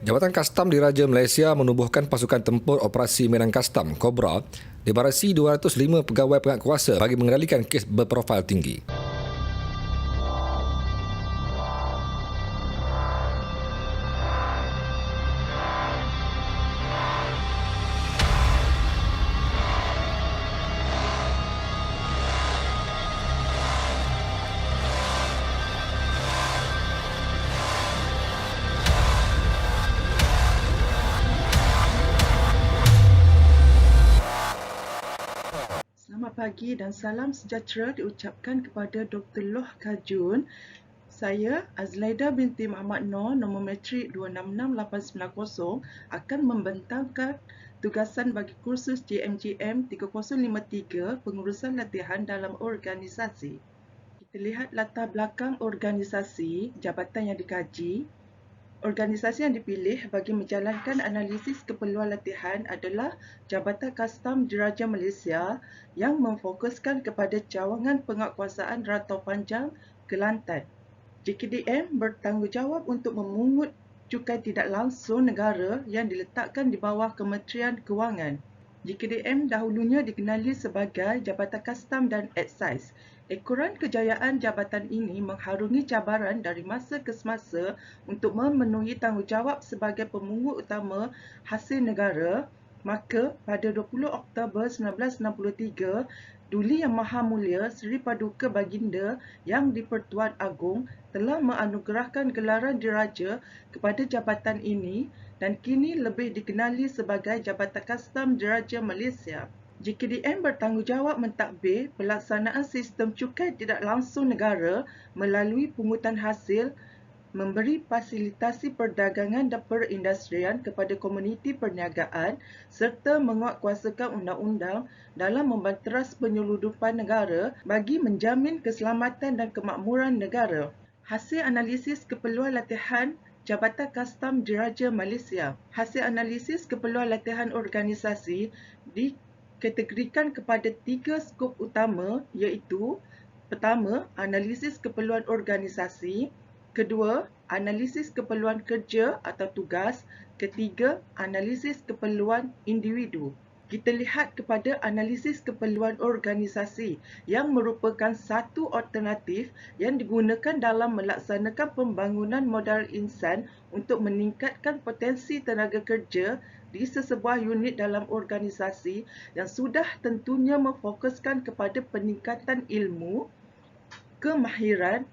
Jabatan Kastam Diraja Malaysia menubuhkan pasukan tempur operasi Medan Kastam Kobra dibarasi 205 pegawai penguatkuasa bagi mengendalikan kes berprofil tinggi. Selamat pagi dan salam sejahtera diucapkan kepada Dr. Loh Kajun. Saya, Azlaida binti Muhammad Noor, nombor matrik 266890, akan membentangkan tugasan bagi kursus JMJM 3053 pengurusan latihan dalam organisasi. Kita lihat latar belakang organisasi, jabatan yang dikaji. Organisasi yang dipilih bagi menjalankan analisis keperluan latihan adalah Jabatan Kastam Diraja Malaysia yang memfokuskan kepada cawangan penguatkuasaan Rantau Panjang, Kelantan. JKDM bertanggungjawab untuk memungut cukai tidak langsung negara yang diletakkan di bawah Kementerian Kewangan. JKDM dahulunya dikenali sebagai Jabatan Kastam dan Eksais. Ekoran kejayaan jabatan ini mengharungi cabaran dari masa ke semasa untuk memenuhi tanggungjawab sebagai pemungut utama hasil negara. Maka pada 20 Oktober 1963, Duli Yang Maha Mulia Seri Paduka Baginda Yang di-Pertuan Agong telah menganugerahkan gelaran diraja kepada jabatan ini dan kini lebih dikenali sebagai Jabatan Kastam Diraja Malaysia. JKDM bertanggungjawab mentadbir pelaksanaan sistem cukai tidak langsung negara melalui pungutan hasil, memberi fasilitasi perdagangan dan perindustrian kepada komuniti perniagaan serta menguatkuasakan undang-undang dalam membanteras penyeludupan negara bagi menjamin keselamatan dan kemakmuran negara. Hasil analisis keperluan latihan Jabatan Kastam Diraja Malaysia. Hasil analisis keperluan latihan organisasi dikategorikan kepada 3 skop utama, iaitu: pertama, analisis keperluan organisasi; kedua, analisis keperluan kerja atau tugas; ketiga, analisis keperluan individu. Kita lihat kepada analisis keperluan organisasi yang merupakan satu alternatif yang digunakan dalam melaksanakan pembangunan modal insan untuk meningkatkan potensi tenaga kerja di sesebuah unit dalam organisasi yang sudah tentunya memfokuskan kepada peningkatan ilmu, kemahiran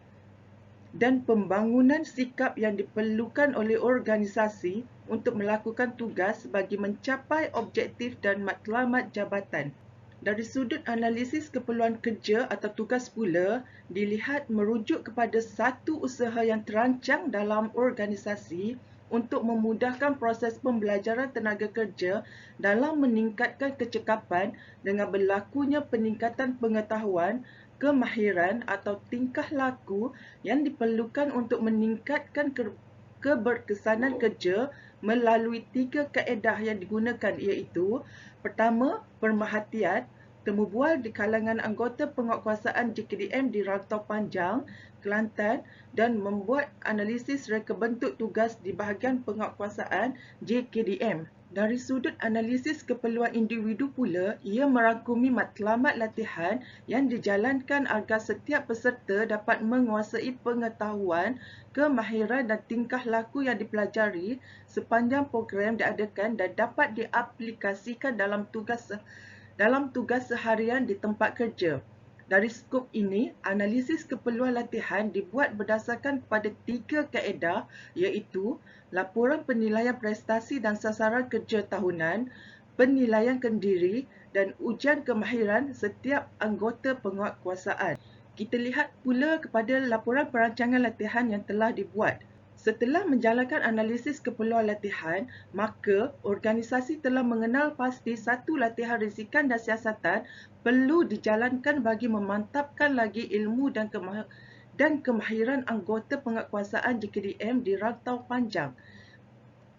dan pembangunan sikap yang diperlukan oleh organisasi untuk melakukan tugas bagi mencapai objektif dan matlamat jabatan. Dari sudut analisis keperluan kerja atau tugas pula, dilihat merujuk kepada satu usaha yang terancang dalam organisasi untuk memudahkan proses pembelajaran tenaga kerja dalam meningkatkan kecekapan dengan berlakunya peningkatan pengetahuan, kemahiran atau tingkah laku yang diperlukan untuk meningkatkan keberkesanan kerja melalui 3 kaedah yang digunakan, iaitu: pertama, pemerhatian, temubual di kalangan anggota penguatkuasaan JKDM di Rantau Panjang, Kelantan dan membuat analisis reka bentuk tugas di bahagian penguatkuasaan JKDM. Dari sudut analisis keperluan individu pula, ia merangkumi matlamat latihan yang dijalankan agar setiap peserta dapat menguasai pengetahuan, kemahiran dan tingkah laku yang dipelajari sepanjang program diadakan dan dapat diaplikasikan dalam tugas seharian di tempat kerja. Dari skop ini, analisis keperluan latihan dibuat berdasarkan pada 3 kaedah, iaitu laporan penilaian prestasi dan sasaran kerja tahunan, penilaian kendiri dan ujian kemahiran setiap anggota penguatkuasaan. Kita lihat pula kepada laporan perancangan latihan yang telah dibuat. Setelah menjalankan analisis keperluan latihan, maka organisasi telah mengenal pasti satu latihan risikan dan siasatan perlu dijalankan bagi memantapkan lagi ilmu dan kemahiran anggota penguatkuasaan JKDM di Rantau Panjang.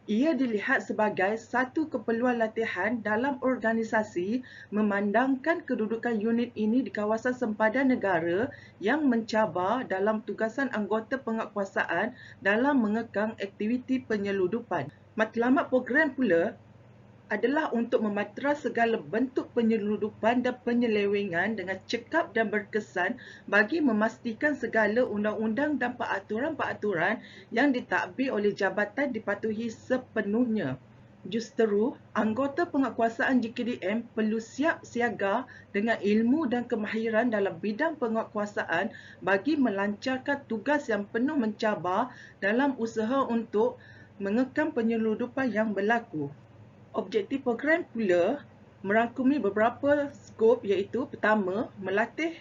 Ia dilihat sebagai satu keperluan latihan dalam organisasi memandangkan kedudukan unit ini di kawasan sempadan negara yang mencabar dalam tugasan anggota penguatkuasaan dalam mengekang aktiviti penyeludupan. Matlamat program pula adalah untuk mematras segala bentuk penyeludupan dan penyelewengan dengan cekap dan berkesan bagi memastikan segala undang-undang dan peraturan-peraturan yang ditadbir oleh jabatan dipatuhi sepenuhnya. Justeru, anggota penguatkuasaan JKDM perlu siap siaga dengan ilmu dan kemahiran dalam bidang penguatkuasaan bagi melancarkan tugas yang penuh mencabar dalam usaha untuk mengekang penyeludupan yang berlaku. Objektif program pula merangkumi beberapa skop iaitu pertama, melatih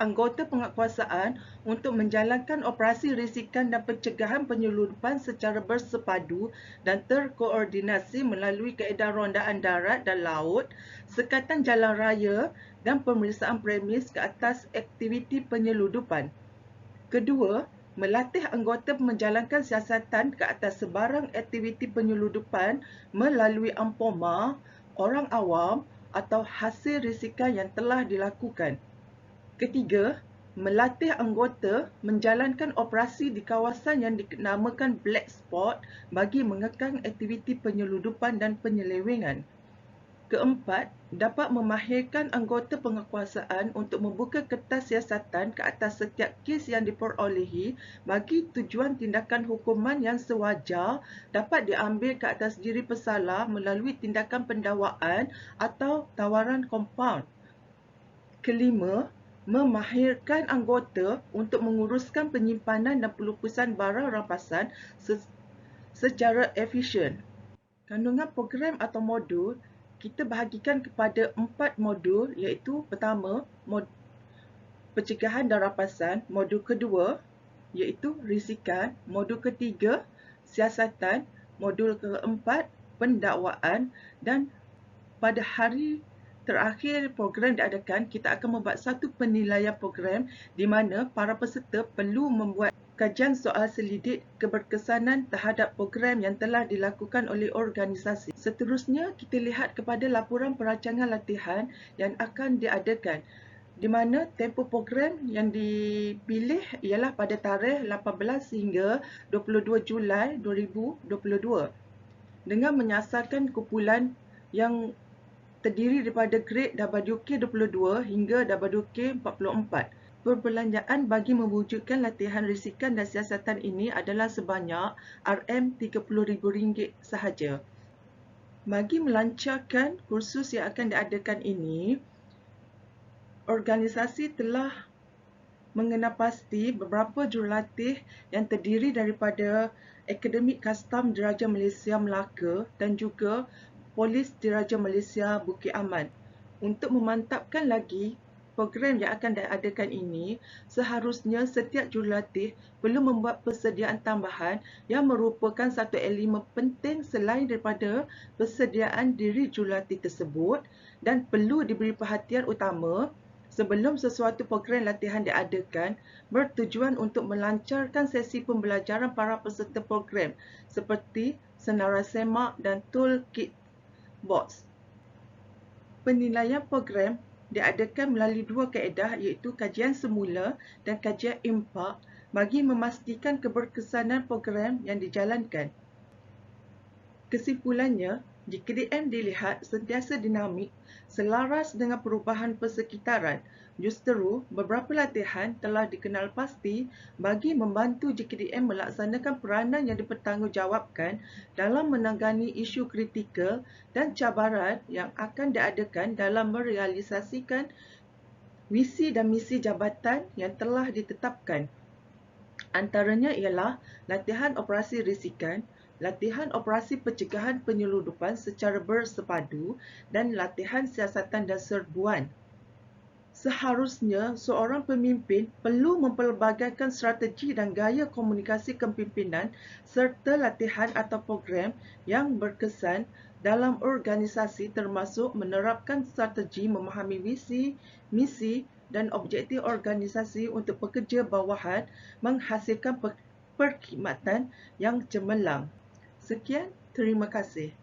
anggota penguatkuasaan untuk menjalankan operasi risikan dan pencegahan penyeludupan secara bersepadu dan terkoordinasi melalui kaedah rondaan darat dan laut, sekatan jalan raya dan pemeriksaan premis ke atas aktiviti penyeludupan. Kedua, melatih anggota menjalankan siasatan ke atas sebarang aktiviti penyeludupan melalui ampoma, orang awam atau hasil risikan yang telah dilakukan. Ketiga, melatih anggota menjalankan operasi di kawasan yang dinamakan black spot bagi mengekang aktiviti penyeludupan dan penyelewengan. Keempat, dapat memahirkan anggota penguatkuasaan untuk membuka kertas siasatan ke atas setiap kes yang diperolehi bagi tujuan tindakan hukuman yang sewajar dapat diambil ke atas diri pesalah melalui tindakan pendakwaan atau tawaran kompaun. Kelima, memahirkan anggota untuk menguruskan penyimpanan dan pelupusan barang rampasan secara efisien. Kandungan program atau modul kita bahagikan kepada 4 modul iaitu pertama, pencegahan dan rampasan, modul kedua iaitu risikan, modul ketiga, siasatan, modul keempat, pendakwaan dan pada hari terakhir program diadakan, kita akan membuat satu penilaian program di mana para peserta perlu membuat kajian soal selidik keberkesanan terhadap program yang telah dilakukan oleh organisasi. Seterusnya, kita lihat kepada laporan perancangan latihan yang akan diadakan, di mana tempoh program yang dipilih ialah pada tarikh 18 hingga 22 Julai 2022 dengan menyasarkan kumpulan yang terdiri daripada grade WK22 hingga WK44. Perbelanjaan bagi mewujudkan latihan risikan dan siasatan ini adalah sebanyak RM30,000 sahaja. Bagi melancarkan kursus yang akan diadakan ini, organisasi telah mengenapasti beberapa jurulatih yang terdiri daripada Akademik Kastam Diraja Malaysia Melaka dan juga Polis Diraja Malaysia Bukit Aman. Untuk memantapkan lagi program yang akan diadakan ini, seharusnya setiap jurulatih perlu membuat persediaan tambahan yang merupakan satu elemen penting selain daripada persediaan diri jurulatih tersebut dan perlu diberi perhatian utama sebelum sesuatu program latihan diadakan bertujuan untuk melancarkan sesi pembelajaran para peserta program seperti senarai semak dan toolkit box. Penilaian program diadakan melalui dua kaedah iaitu kajian semula dan kajian impak bagi memastikan keberkesanan program yang dijalankan. Kesimpulannya, JKDM dilihat sentiasa dinamik selaras dengan perubahan persekitaran. Justeru, beberapa latihan telah dikenal pasti bagi membantu JKDM melaksanakan peranan yang dipertanggungjawabkan dalam menangani isu kritikal dan cabaran yang akan diadakan dalam merealisasikan visi dan misi jabatan yang telah ditetapkan. Antaranya ialah latihan operasi risikan, latihan operasi pencegahan penyeludupan secara bersepadu dan latihan siasatan dan serbuan. Seharusnya seorang pemimpin perlu mempelbagaikan strategi dan gaya komunikasi kepimpinan serta latihan atau program yang berkesan dalam organisasi termasuk menerapkan strategi memahami visi, misi dan objektif organisasi untuk pekerja bawahan menghasilkan perkhidmatan yang cemerlang. Sekian, Terima kasih.